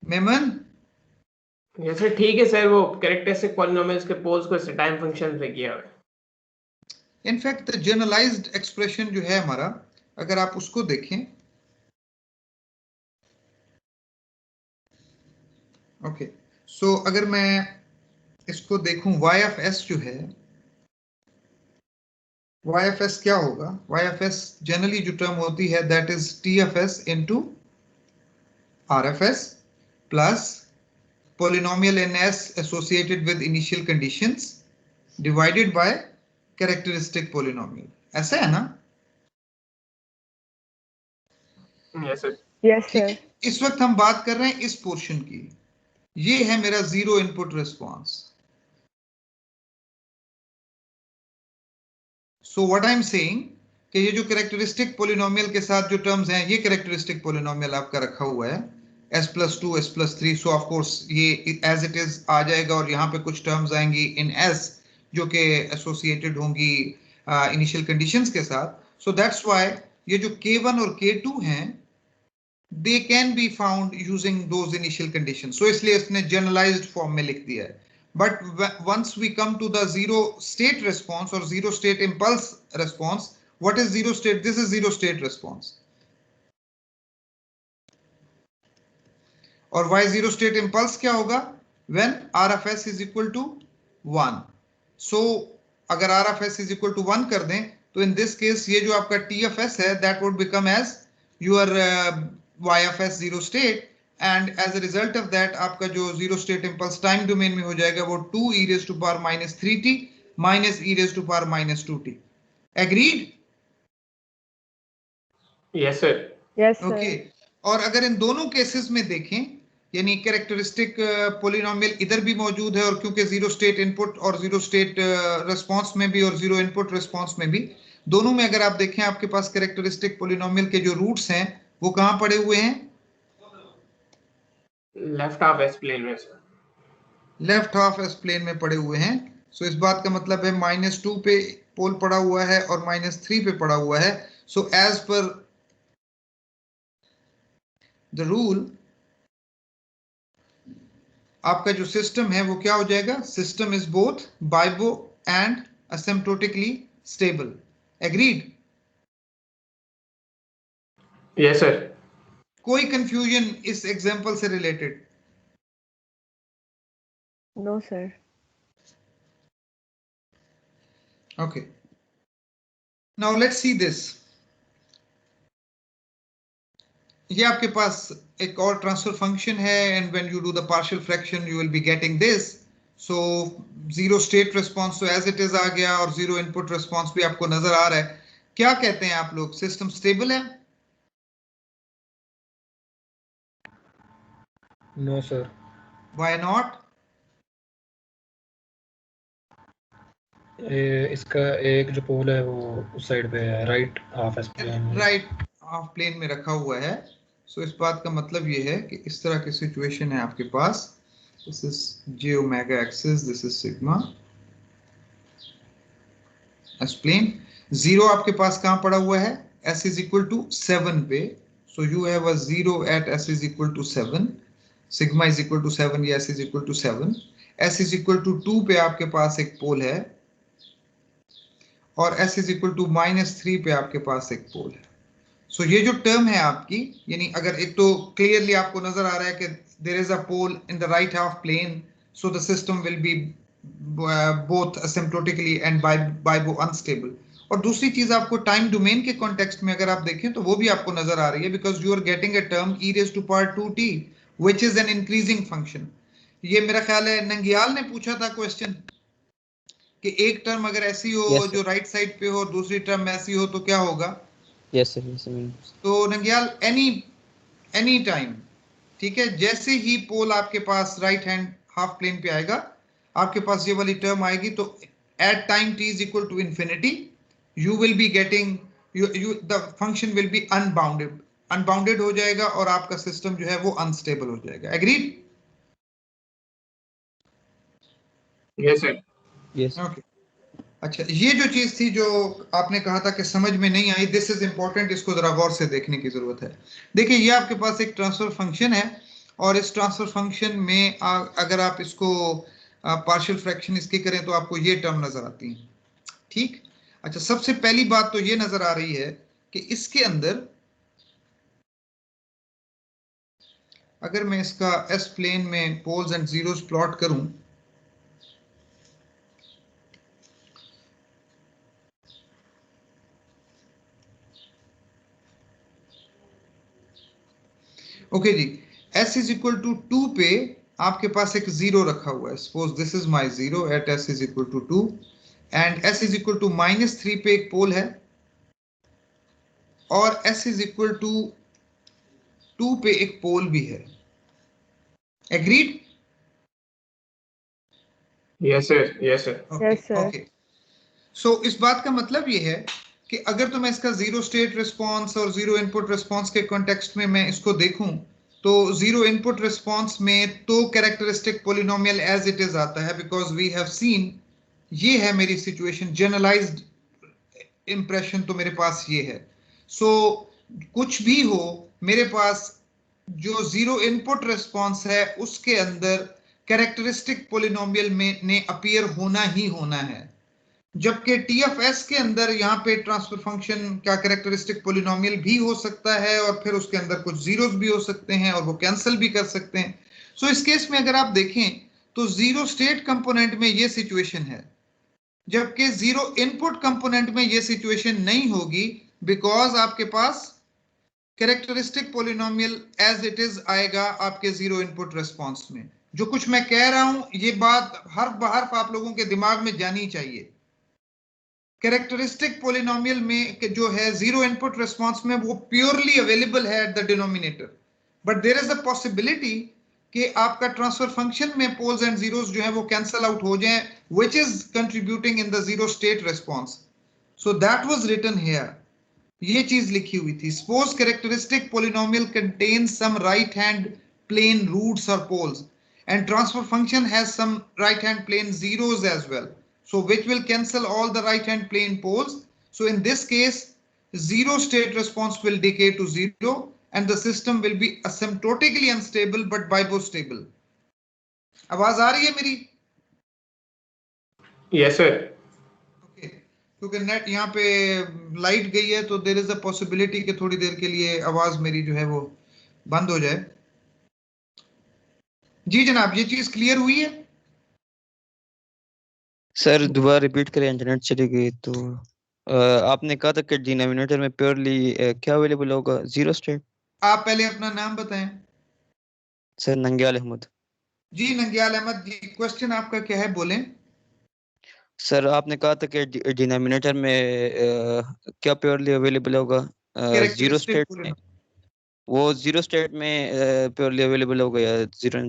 मेमन? जैसे ठीक है सर, वो कैरेक्टरिस्टिक पॉलिनोमियल्स के पोल्स को टाइम फंक्शन पे किया हुआ है। इनफैक्ट जनरलाइज्ड एक्सप्रेशन जो है हमारा, अगर आप उसको देखें, ओके, सो अगर मैं इसको देखूं y ऑफ s जो है, y ऑफ s क्या होगा? y ऑफ s जनरली जो टर्म होती है that is t of s into r of s plus polynomial in s associated with initial conditions divided by characteristic polynomial. ऐसा है ना? Yes sir. यस ठीक सर। है, इस वक्त हम बात कर रहे हैं इस पोर्शन की। ये है मेरा zero input response. So what I am saying कि ये जो कैरेक्टरिस्टिक पोलिनोमियल के साथ जो टर्म्स हैं, ये कैरेक्टरिस्टिक पोलिनोमियल आपका रखा हुआ है s+2 s+3। So of course ये एज इट इज आ जाएगा और यहाँ पे कुछ टर्म्स आएंगी इन s जो कि एसोसिएटेड होंगी इनिशियल कंडीशंस के साथ। सो दैट्स व्हाई ये जो k1 और k2 हैं they can be found using those initial conditions. So इसलिए इसने generalized form में लिख दिया है। But once we come to the zero state response or zero state impulse response, what is zero state? This is zero state response. और why zero state impulse क्या होगा? When r of s is equal to 1. So अगर r of s is equal to 1 कर दें तो in this case ये जो आपका t of s है that would become as your y of s zero state, and as a result of that आपका जो zero state impulse time domain में हो जाएगा वो 2 e raised to power minus 3t minus e raised to power minus 2t. Agreed? Yes sir. Yes sir. Okay. और अगर इन दोनों केसेस में देखें, यानी कैरेक्टरिस्टिक पोलिनोमियल इधर भी मौजूद है, और क्योंकि जीरो स्टेट इनपुट और जीरो स्टेट रिस्पॉन्स में भी और जीरो इनपुट रिस्पॉन्स में भी, दोनों में अगर आप देखें आपके पास कैरेक्टरिस्टिक पोलिनोमियल के जो रूट्स हैं वो कहां पड़े हुए हैं? लेफ्ट हाफ एस प्लेन में sir. Left half s plane में पड़े हुए हैं। सो इस बात का मतलब है -2 पे पोल पड़ा हुआ है और -3 पे पड़ा हुआ है। So as per the rule आपका जो सिस्टम है वो क्या हो जाएगा? System is both BIBO and asymptotically stable. Agreed? Yes sir. कोई कंफ्यूजन इस एग्जांपल से related? No sir. Okay, now let's see this. ये आपके पास एक और ट्रांसफर फंक्शन है, and when you do the partial fraction you will be getting this. So zero state response तो एज इट इज आ गया और जीरो इनपुट रिस्पांस भी आपको नजर आ रहा है। क्या कहते हैं आप लोग, सिस्टम स्टेबल है? No sir. Why not? इसका एक जो पोल है वो उस साइड पे है, right half s plane. Right half plane में रखा हुआ है। सो इस बात का मतलब ये है कि इस तरह की सिचुएशन है आपके पास। This is j omega axis, this is sigma S plane. Zero आपके पास कहां पड़ा हुआ है? s इज इक्वल टू 7 पे। So you have a zero at s is equal to 7, sigma is equal to 7 या s is equal to 7। s is equal to 2 पे आपके पास एक पोल है और s इज इक्वल टू -3 पे आपके पास एक पोल है। सो ये जो टर्म है आपकी, यानी अगर एक तो क्लियरली आपको नजर आ रहा है कि there is a pole in the right half plane, so the system will be both asymptotically and BIBO unstable. और दूसरी चीज आपको टाइम डोमेन के कॉन्टेक्स्ट में अगर आप देखें तो वो भी आपको नजर आ रही है, because you are getting a term e raised to power 2t which is an increasing function. ये मेरा ख्याल है नंगियाल ने पूछा था क्वेश्चन कि एक टर्म अगर ऐसी हो Yes, sir. जो राइट साइड पे हो और दूसरी टर्म ऐसी हो तो क्या होगा? Yes, sir. Yes, sir. तो नंगियाल एनी टाइम, ठीक है, जैसे ही पोल आपके पास राइट हैंड हाफ प्लेन पे आएगा आपके पास ये वाली टर्म आएगी, तो at time t is equal to infinity you will be getting the function will be unbounded हो जाएगा और आपका सिस्टम जो है वो अनस्टेबल हो जाएगा। Agreed? Yes sir. Yes. Okay, अच्छा, ये जो चीज थी जो आपने कहा था कि समझ में नहीं आई, दिस इज इंपॉर्टेंट, इसको जरा गौर से देखने की जरूरत है। देखिए ये आपके पास एक ट्रांसफर फंक्शन है और इस ट्रांसफर फंक्शन में अगर आप इसको पार्शियल फ्रैक्शन इसकी करें तो आपको ये टर्म नजर आती है। ठीक, अच्छा, सबसे पहली बात तो ये नजर आ रही है कि इसके अंदर अगर मैं इसका एस प्लेन में पोल्स एंड जीरोस प्लॉट करूं, ओके जी, s इज इक्वल टू 2 पे आपके पास एक जीरो रखा हुआ है। Suppose this is my zero at s is equal to 2 and s is equal to -3 पे एक पोल है और s इज इक्वल टू 2 पे एक पोल भी है। Agreed? Yes sir, yes sir. Yes, sir. Okay, so इस बात का मतलब ये है कि अगर तो मैं इसका जीरो स्टेट रिस्पॉन्स और जीरो इनपुट रिस्पॉन्स के कॉन्टेक्स्ट में मैं इसको देखूं तो जीरो इनपुट रिस्पॉन्स में तो characteristic polynomial as it is आता है, बिकॉज वी हैव सीन, ये है मेरी सिचुएशन, जनरलाइज्ड इंप्रेशन तो मेरे पास ये है। सो कुछ भी हो, मेरे पास जो जीरो इनपुट रिस्पॉन्स है उसके अंदर कैरेक्टरिस्टिक पोलिनोमियल में ने अपीयर होना ही होना है, जबकि TFS के अंदर यहाँ पे ट्रांसफर फंक्शन का कैरेक्टरिस्टिक पोलिनोमियल भी हो सकता है और फिर उसके अंदर कुछ जीरोस भी हो सकते हैं और वो कैंसिल भी कर सकते हैं। सो इस केस में अगर आप देखें तो जीरो स्टेट कंपोनेंट में ये सिचुएशन है, जबकि जीरो इनपुट कंपोनेंट में ये सिचुएशन नहीं होगी, बिकॉज आपके पास characteristic polynomial as it is आएगा आपके जीरो इनपुट रिस्पॉन्स में। जो कुछ मैं कह रहा हूं ये बात हर्फ बहर्फ आप लोगों के दिमाग में जानी चाहिए। कैरेक्टरिस्टिक पोलिनोमियल में जो है जीरो इनपुट रिस्पॉन्स में वो प्योरली अवेलेबल है at the denominator, but there is a possibility कि आपका ट्रांसफर फंक्शन में पोल्स एंड जीरोस जो है वो कैंसल आउट हो जाएं, which is contributing in the zero state response. So that was written here, ये चीज लिखी हुई थी। Suppose characteristic polynomial contains some right hand plane roots और poles and transfer function has some right hand plane zeros as well, so which will cancel all the right hand plane poles. So in this case zero state response will decay to zero and the system will be asymptotically unstable but bipostable. आवाज आ रही है मेरी? Yes sir. ओके, क्योंकि नेट यहाँ पे लाइट गई है तो देयर इज अ पॉसिबिलिटी कि थोड़ी देर के लिए आवाज मेरी जो है वो बंद हो जाए। जी जनाब, ये चीज क्लियर हुई है? सर दोबारा रिपीट करें, इंटरनेट चली गई तो आपने कहा था कि डिनोमिनेटर में प्योरली क्या अवेलेबल होगा? Zero state. आप पहले अपना नाम बताएं। सर नंग्याल अहमद। जी नंग्याल अहमद जी, क्वेश्चन आपका क्या है, बोलें। सर आपने कहा था कि डिनोमिनेटर में क्या प्योरली अवेलेबल होगा? जीरो स्टेट में। वो जीरो स्टेट में प्योरली अवेलेबल होगा या जीरो?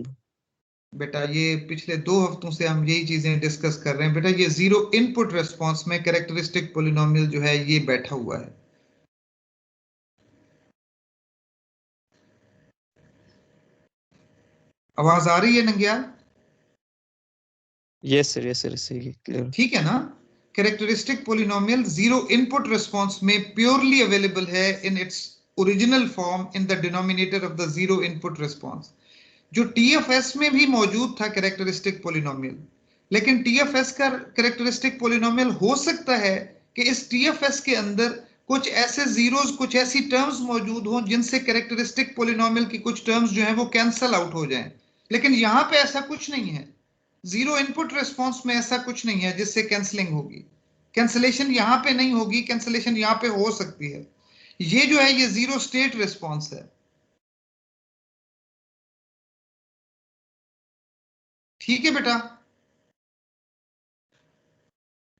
बेटा ये पिछले 2 हफ्तों से हम यही चीजें डिस्कस कर रहे हैं बेटा। ये जीरो इनपुट रिस्पांस में कैरेक्टरिस्टिक पोलिनोमियल जो है ये बैठा हुआ है। आवाज आ रही है नंग्याल? यस सर सही क्लियर। ठीक है ना? Characteristic polynomial zero input response में प्योरली अवेलेबल है in its original form in the denominator of the zero input response. जो TFS में भी मौजूद था कैरेक्टरिस्टिक पोलिनोमियल, लेकिन TFS का कैरेक्टरिस्टिक पोलिनोमियल हो सकता है कि इस TFS के अंदर कुछ ऐसे जीरोस, कुछ ऐसी टर्म्स मौजूद हों जिनसे कैरेक्टरिस्टिक पोलिनोमियल की कुछ टर्म्स जो हैं वो कैंसल आउट हो जाएं, लेकिन यहां पे ऐसा कुछ नहीं है। जीरो इनपुट रिस्पॉन्स में ऐसा कुछ नहीं है जिससे कैंसलिंग होगी। कैंसलेशन यहां पे नहीं होगी, कैंसलेशन यहां पे हो सकती है। ये जो है ये जीरो स्टेट रिस्पॉन्स है। ठीक है बेटा?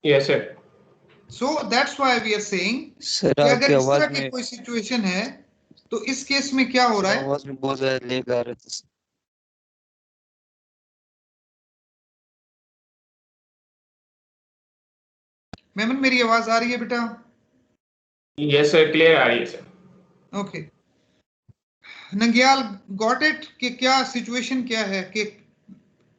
Yes sir. So that's why we are saying sir कि अगर आपकी इस तरह आवाज की में कोई सिचुएशन है तो इस केस में क्या हो रहा है? आवाज में बहुत ज्यादा लेग आ रहा है। मेमन मेरी आवाज आ रही है बेटा? यस सर, क्लियर आ रही है सर। ओके नंग्याल, गॉट इट कि क्या सिचुएशन क्या है कि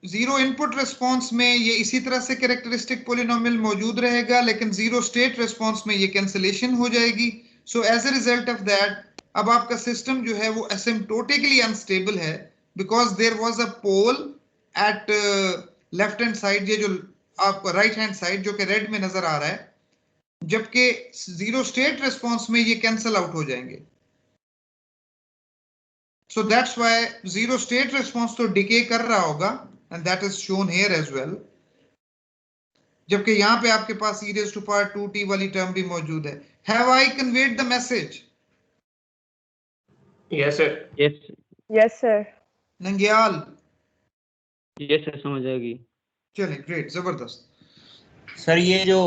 जीरो इनपुट रिस्पांस में ये इसी तरह से कैरेक्टरिस्टिक पोलिनोमियल मौजूद रहेगा, लेकिन जीरो स्टेट रिस्पांस में ये कैंसिलेशन हो जाएगी। So as a result of that अब आपका सिस्टम जो है वो एसिम्प्टोटिकली अनस्टेबल है, because there was a pole at left hand side, ये जो आपको राइट हैंड साइड जो कि रेड में नजर आ रहा है, जबकि जीरो स्टेट रिस्पॉन्स में ये कैंसल आउट हो जाएंगे। So that's why zero state response तो डिके कर रहा होगा and that is shown here as well, जबकि यहां पे आपके पास e raised to power 2t वाली टर्म भी मौजूद है। Have I conveyed the message? Yes sir. Yes sir. नंग्याल? यस सर, समझ आएगी। चलिए ग्रेट, जबरदस्त। सर ये जो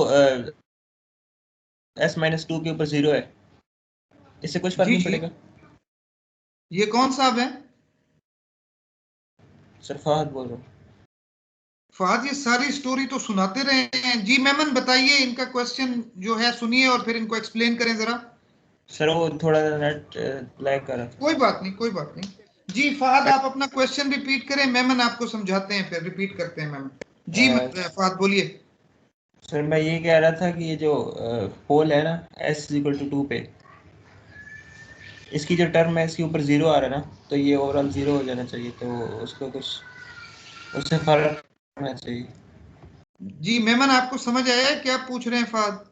s-2 के ऊपर 0 है, इससे कुछ फर्क नहीं पड़ेगा? ये कौन साहब है? सर फहद बोल रहा हूँ। फहद, ये सारी स्टोरी तो सुनाते रहे हैं जी। मेमन बताइए, इनका क्वेश्चन जो है सुनिए और फिर इनको एक्सप्लेन करें जरा। सर वो थोड़ा नेट लैग कर रहा था। कोई बात नहीं, कोई बात नहीं जी। फहद आप अपना क्वेश्चन रिपीट करें, मेमन आपको समझाते हैं, फिर रिपीट करते हैं मेमन जी। फहद बोलिए। सर मैं ये कह रहा था कि ये जो पोल है ना s=2 पे, इसकी जो टर्म है इसके ऊपर 0 आ रहा है ना, तो ये ओवरऑल 0 हो जाना चाहिए, तो उसको कुछ उससे फर्क होना चाहिए। जी मेमन, आपको समझ आया है क्या पूछ रहे हैं फहद?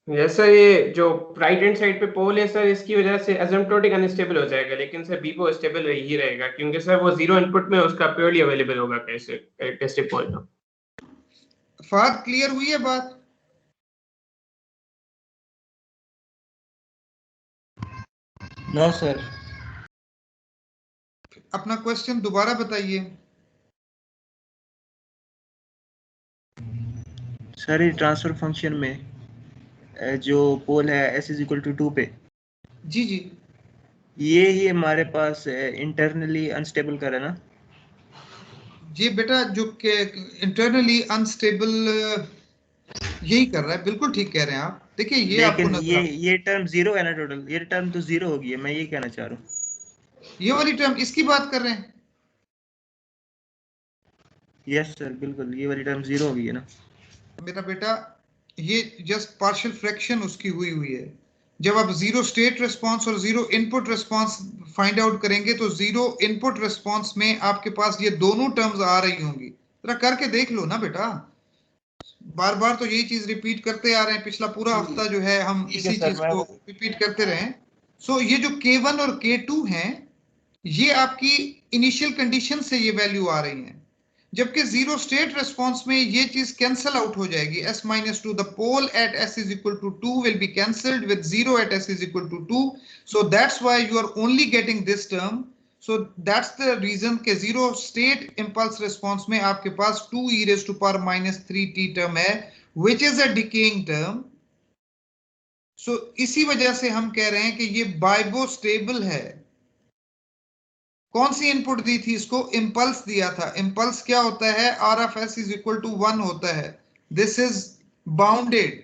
यस सर, ये जो राइट हैंड साइड पे पोल है सर, इसकी वजह से एसिम्प्टोटिक अनस्टेबल हो जाएगा, लेकिन सर बीपो स्टेबल ही रहेगा, क्योंकि सर वो जीरो इनपुट में उसका प्योरली अवेलेबल होगा कैसे कैरेक्टरिस्टिक पॉइंट। फहद क्लियर हुई है बात? No sir. अपना क्वेश्चन दोबारा बताइए। सर ये ट्रांसफर फंक्शन में जो पोल है s=2 पे, जी जी, ये ही हमारे पास इंटरनली अनस्टेबल कर है ना? जी बेटा, जो इंटरनली अनस्टेबल यही कर रहा है, बिल्कुल ठीक कह रहे हैं आप। देखिए ये आपको लेकिन ये टर्म 0 है ना, टोटल ये टर्म तो 0 होगी है, मैं ये कहना चाह रहा हूँ। ये वाली टर्म इसकी बात कर रहे हैं? यस सर, बिल्कुल ये वाली टर्म 0 होगी है ना मेरा बेटा। ये जस्ट पार्शियल फ्रैक्शन उसकी हुई है। जब आप जीरो स्टेट रिस्पांस और zero input response find out करेंगे तो जीरो इनपुट रिस्पांस में आपके पास ये दोनों टर्म्स आ रही होंगी। जरा करके देख लो ना बेटा, बार बार तो यही चीज रिपीट करते आ रहे हैं, पिछला पूरा हफ्ता जो है हम इसी चीज को रिपीट करते रहे। सो ये जो K1 और K2 हैं, ये आपकी इनिशियल कंडीशन से ये वैल्यू आ रही हैं, जबकि जीरो स्टेट रिस्पांस में ये चीज कैंसल आउट हो जाएगी। s-2, the pole at s=2 will be cancelled with 0 at s=2, so that's why you are only getting this term. So that's the reason कि जीरो स्टेट इंपल्स रिस्पांस में आपके पास 2e⁻³ टर्म है, which is a decaying term. So इसी वजह से हम कह रहे हैं कि ये बाइबो स्टेबल है। कौन सी इनपुट दी थी इसको? इंपल्स दिया था। इंपल्स क्या होता है? r(s)=1 होता है। This is bounded.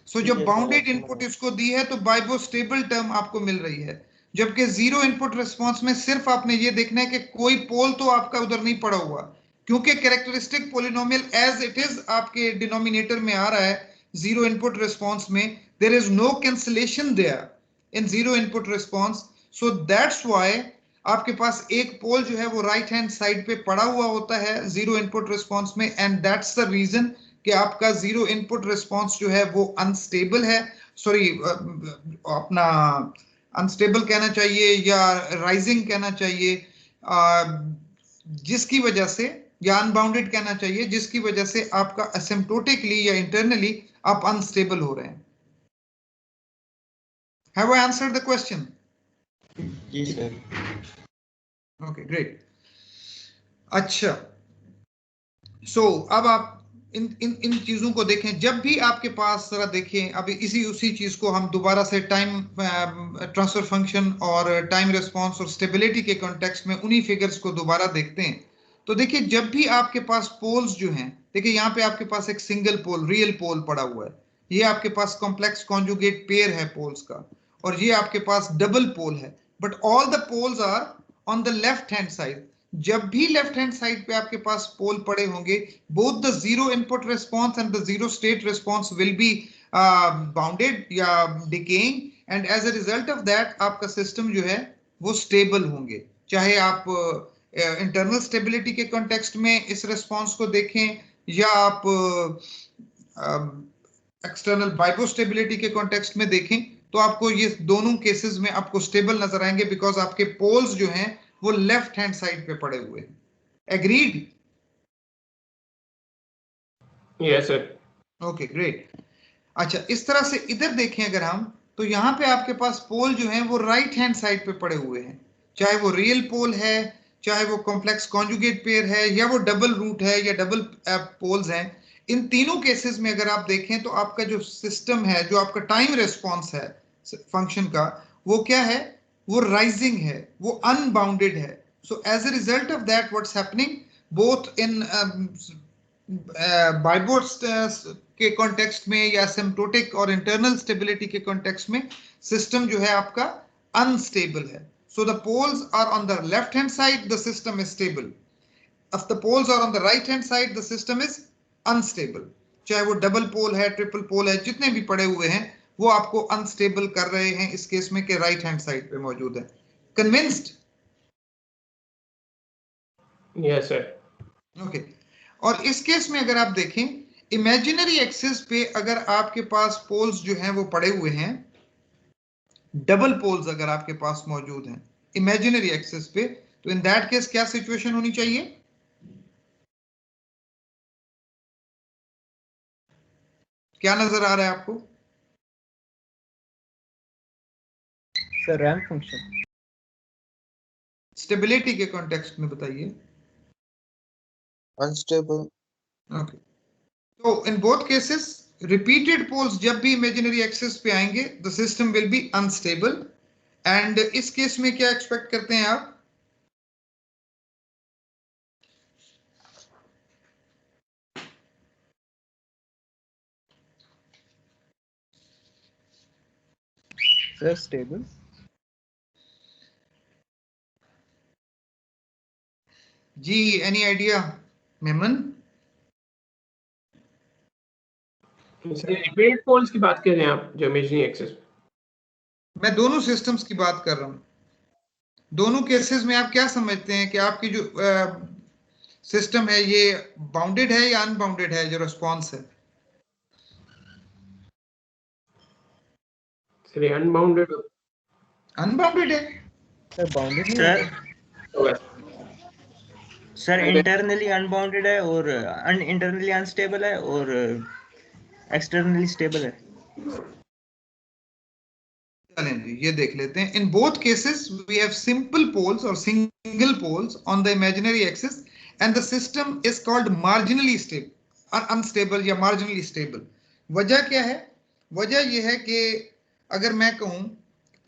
सो जब बाउंडेड इनपुट इसको दी है तो बाइबो स्टेबल टर्म आपको मिल रही है, जबकि जीरो इनपुट रिस्पांस में सिर्फ आपने ये देखना है कि कोई पोल तो आपका उधर नहीं पड़ा हुआ, क्योंकि characteristic polynomial as it is आपके डिनोमिनेटर में आ रहा है। जीरो इनपुट रिस्पांस में there is no cancellation there in zero input response, so that's why आपके पास एक पोल जो है वो राइट हैंड साइड पे पड़ा हुआ होता है जीरो इनपुट रिस्पांस में, एंड दैट्स द रीजन कि आपका जीरो इनपुट रिस्पांस जो है वो अनस्टेबल है। सॉरी, अपना अनस्टेबल कहना चाहिए या राइजिंग कहना चाहिए, जिसकी वजह से, या अनबाउंडेड कहना चाहिए, जिसकी वजह से आपका एसिम्प्टोटिकली या इंटरनली आप अनस्टेबल हो रहे हैं। Have I answered the question? जी सर। Okay, great. अच्छा, so अब आप इन चीजों को देखें। जब भी आपके पास, जरा देखें, अभी उसी चीज को हम दोबारा से टाइम ट्रांसफर फंक्शन और टाइम रिस्पांस और स्टेबिलिटी के कॉन्टेक्स्ट में उन्हीं फिगर्स को दोबारा देखते हैं। तो देखिए, जब भी आपके पास पोल्स जो हैं, देखिए यहाँ पे आपके पास एक सिंगल पोल, रियल पोल पड़ा हुआ है, ये आपके पास कॉम्प्लेक्स कॉन्जुगेट पेयर है पोल्स का, और ये आपके पास डबल पोल है, but all the poles are on the left hand side. जब भी लेफ्ट हैंड साइड पे आपके पास पोल पड़े होंगे, both the zero input response and the zero state response will be bounded या decaying, and as a result of that आपका सिस्टम जो है वो स्टेबल होंगे। चाहे आप इंटरनल स्टेबिलिटी के कॉन्टेक्स्ट में इस रिस्पांस को देखें, या आप एक्सटर्नल बाइबोस्टेबिलिटी के कॉन्टेक्स्ट में देखें तो आपको ये दोनों केसेस में आपको स्टेबल नजर आएंगे, बिकॉज आपके पोल्स जो हैं वो लेफ्ट हैंड साइड पे पड़े हुए हैं। Agreed? Yes sir. Okay great. अच्छा, इस तरह से इधर देखें अगर हम, तो यहाँ पे आपके पास पोल जो हैं वो राइट हैंड साइड पे पड़े हुए हैं, चाहे वो रियल पोल है, चाहे वो कॉम्प्लेक्स कॉन्जुगेट पेयर है, या वो डबल रूट है, या डबल पोल्स हैं। इन तीनों केसेस में अगर आप देखें तो आपका जो सिस्टम है, जो आपका टाइम रिस्पॉन्स है फंक्शन का, वो क्या है? वो राइजिंग है, वो अनबाउंडेड है। So as a result of that what's happening both in BIBO's के कॉन्टेक्स्ट में या सिम्प्टोटिक और इंटरनल स्टेबिलिटी के कॉन्टेक्स्ट में सिस्टम जो है आपका अनस्टेबल है। So the poles are on the left hand side, the system is stable. If the poles are on the right hand side, the system is unstable. चाहे वो डबल पोल है, ट्रिपल पोल है, जितने भी पड़े हुए हैं वो आपको अनस्टेबल कर रहे हैं इस केस में कि राइट हैंड साइड पे मौजूद है। कन्विंस्ड? Yes sir. ओके। और इस केस में अगर आप देखें, इमेजिनरी एक्सिस पे अगर आपके पास पोल्स जो हैं वो पड़े हुए हैं, डबल पोल्स अगर आपके पास मौजूद हैं इमेजिनरी एक्सिस पे, तो इन दैट केस क्या सिचुएशन होनी चाहिए? क्या नजर आ रहा है आपको? Sir ramp function. स्टेबिलिटी के कॉन्टेक्स्ट में बताइए। अनस्टेबल। ओके, तो in both cases repeated poles जब भी इमेजिनरी एक्सिस पे आएंगे the system will be unstable. And इस केस में क्या एक्सपेक्ट करते हैं आप? Sir stable. जी, any idea Memon? Repeated poles की बात कर रहे हैं आप जो इमेजिनरी एक्सिस? मैं दोनों सिस्टम्स की बात कर रहा हूं। दोनों केसेस में आप क्या समझते हैं कि आपकी जो सिस्टम है ये बाउंडेड है या अनबाउंडेड है? जो रिस्पॉन्स है सर अनबाउंडेड। अनबाउंडेड है। सर बाउंडेड नहीं सर सर इंटरनली अनबाउंडेड है और इंटरनली अनस्टेबल है और एक्सटर्नली स्टेबल है। चलें जी, ये देख लेते हैं। In both cases we have simple poles और single poles on the imaginary axis and the system is called marginally stable, unstable या मार्जिनली स्टेबल। वजह क्या है? वजह यह है कि अगर मैं कहूं,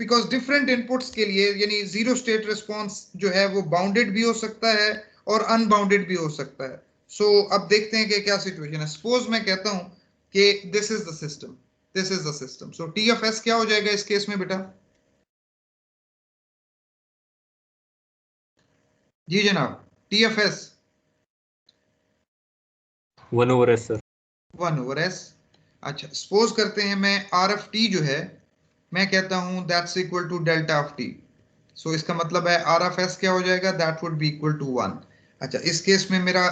बिकॉज डिफरेंट इनपुट्स के लिए, यानी जीरो स्टेट रिस्पॉन्स जो है वो बाउंडेड भी हो सकता है और अनबाउंडेड भी हो सकता है। सो अब देखते हैं कि क्या सिचुएशन है। सपोज मैं कहता हूं कि this is the system, this is the system. So T of S क्या हो जाएगा इस केस में बेटा? जी जनाब, T of S 1/s sir. 1/s। अच्छा, सपोज करते हैं मैं आर एफ टी जो है मैं कहता हूं that's equal to delta of t. So इसका मतलब है आर एफ एस क्या हो जाएगा? That would be equal to 1। अच्छा, इस केस में मेरा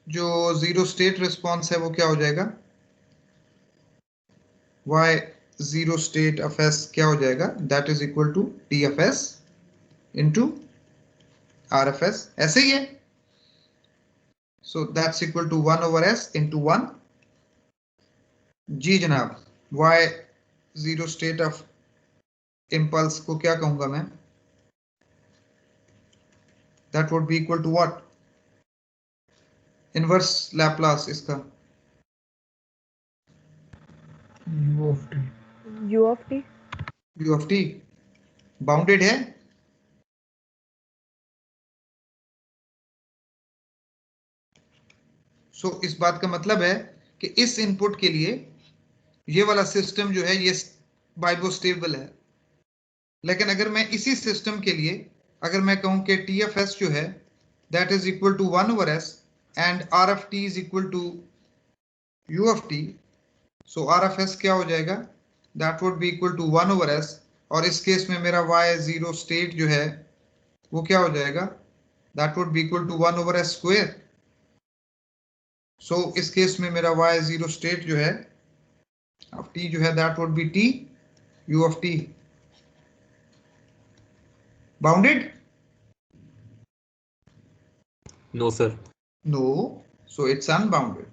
जो जीरो स्टेट रिस्पॉन्स है वो क्या हो जाएगा? y zero state of s क्या हो जाएगा? That is equal to T of s into R F S. ऐसे ही है। So that's equal to 1/s into 1। जी जनाब, y zero state of impulse को क्या कहूंगा मैं? That would be equal to what? Inverse Laplace इसका U of t. u of t bounded है। सो इस बात का मतलब है कि इस इनपुट के लिए ये वाला सिस्टम जो है ये बाइबोस्टेबल है। लेकिन अगर मैं इसी सिस्टम के लिए अगर मैं कहूं कि टी एफ एस जो है that is equal to 1/s and R F T is equal to u of t, so R F S क्या हो जाएगा? That would be equal to 1/s। और इस केस में मेरा y जीरो स्टेट जो है वो क्या हो जाएगा? That would be equal to 1/s square. So इस केस में मेरा y जीरो स्टेट जो है ऑफ t जो है that would B t u of t bounded. No, sir. No, so it's unbounded.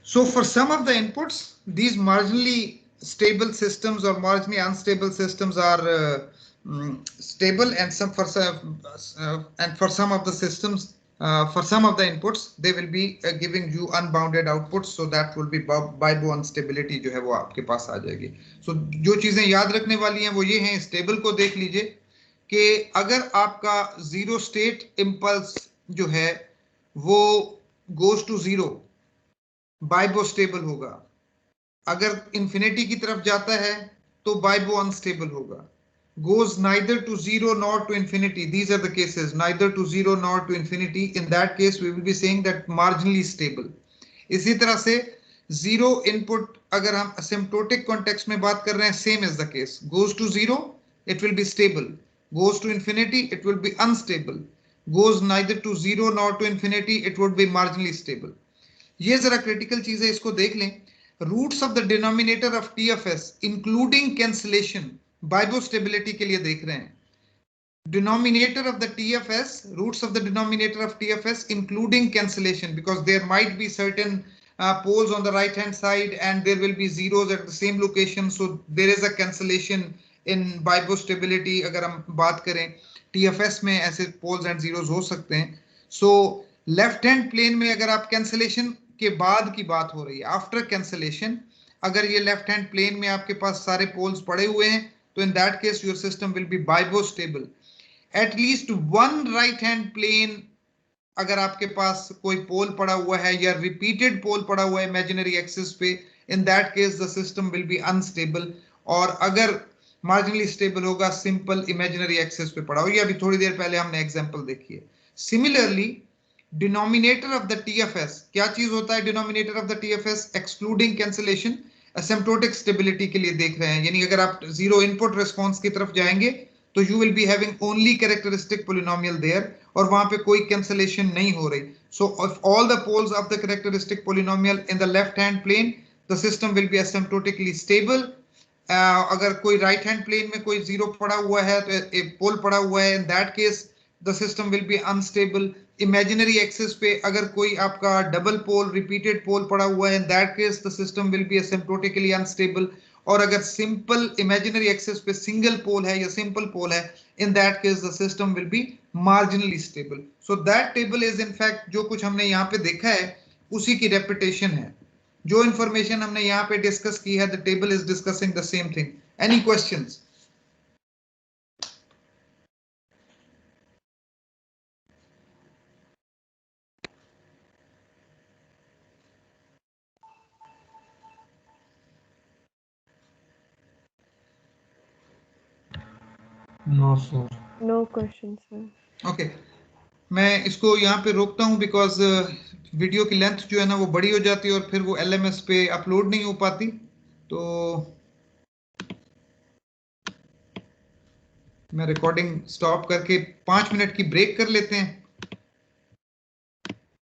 So for some of the inputs, these marginally stable systems or marginally unstable systems are stable, and for some of the systems, for some of the inputs, they will be giving you unbounded outputs. So that will be Bibo instability जो है वो आपके पास आ जाएगी. So जो चीजें याद रखने वाली हैं वो ये हैं. स्टेबल को देख लीजिए कि अगर आपका जीरो स्टेट इम्पल्स जो है वो गोज टू जीरो, बाइबो स्टेबल होगा. अगर इंफिनिटी की तरफ जाता है तो बाइबो अनस्टेबल होगा. goes neither to zero nor to infinity, these are the cases, neither to zero nor to infinity, in that case we will be saying that marginally stable. इसी तरह से जीरो इनपुट अगर हम asymptotic context में बात कर रहे हैं, same is the case, goes to zero it will be stable, goes to infinity it will be unstable, goes neither to zero nor to infinity it would be marginally stable. ये जरा क्रिटिकल चीज है, इसको देख लें. Roots of the denominator of TFs including cancellation BIBO stability के लिए देख रहे हैं. Denominator of the TFs, roots of the denominator of TFs including cancellation, because there might be certain poles on the right hand side and there will be zeros at the same location, so there is a cancellation in bibo stability. अगर हम बात करें TFS में ऐसे poles and zeros हो सकते हैं. so लेफ्ट हैंड प्लेन में अगर आप कैंसिलेशन के बाद की बात हो रही है, आफ्टर कैंसिलेशन, अगर ये लेफ्ट हैंड प्लेन में आपके पास सारे पोल्स पड़े हुए हैं तो in that case your system will be BIBO stable. At least one right hand plane अगर आपके पास कोई पोल पड़ा हुआ है या रिपीटेड पोल पड़ा हुआ है इमेजिनरी एक्सिस पे, इन that case the system will be unstable. और अगर मार्जिनली स्टेबल होगा सिंपल इमेजिनरी एक्सिस पे पड़ा हो. ये अभी थोड़ी देर पहले हमने एग्जांपल देखी है. Similarly denominator of the TFS, क्या चीज होता है denominator of the TFS excluding cancellation? Asymptotic stability के लिए देख रहे हैं, यानी अगर आप जीरो इनपुट रिस्पांस की तरफ जाएंगे तो you will be having only characteristic polynomial there, और वहां पे कोई कैंसिलेशन नहीं हो रही. So of all the poles of the characteristic polynomial in the left hand plane the system will be asymptotically stable. अगर कोई राइट हैंड प्लेन में कोई जीरो पड़ा हुआ है तो एक पोल पड़ा हुआ है, इन that case the system will be unstable. Imaginary axis पे अगर कोई आपका डबल पोल रिपीटेड पोल पड़ा हुआ है, इन that case the system will be एसिम्प्टोटिकली unstable. और अगर सिंपल इमेजिनरी एक्सिस पे सिंगल पोल है या सिंपल पोल है, इन that case the system will B marginally stable. So that table is in fact जो कुछ हमने यहाँ पे देखा है उसी की रेपिटेशन है. जो इंफॉर्मेशन हमने यहाँ पे डिस्कस की है, the table is discussing the same thing. Any questions? No, sir. No question, sir. Okay, मैं इसको यहाँ पे रोकता हूँ बिकॉज वीडियो की लेंथ जो है ना वो बड़ी हो जाती है और फिर वो LMS पे अपलोड नहीं हो पाती. तो मैं रिकॉर्डिंग स्टॉप करके 5 मिनट की ब्रेक कर लेते हैं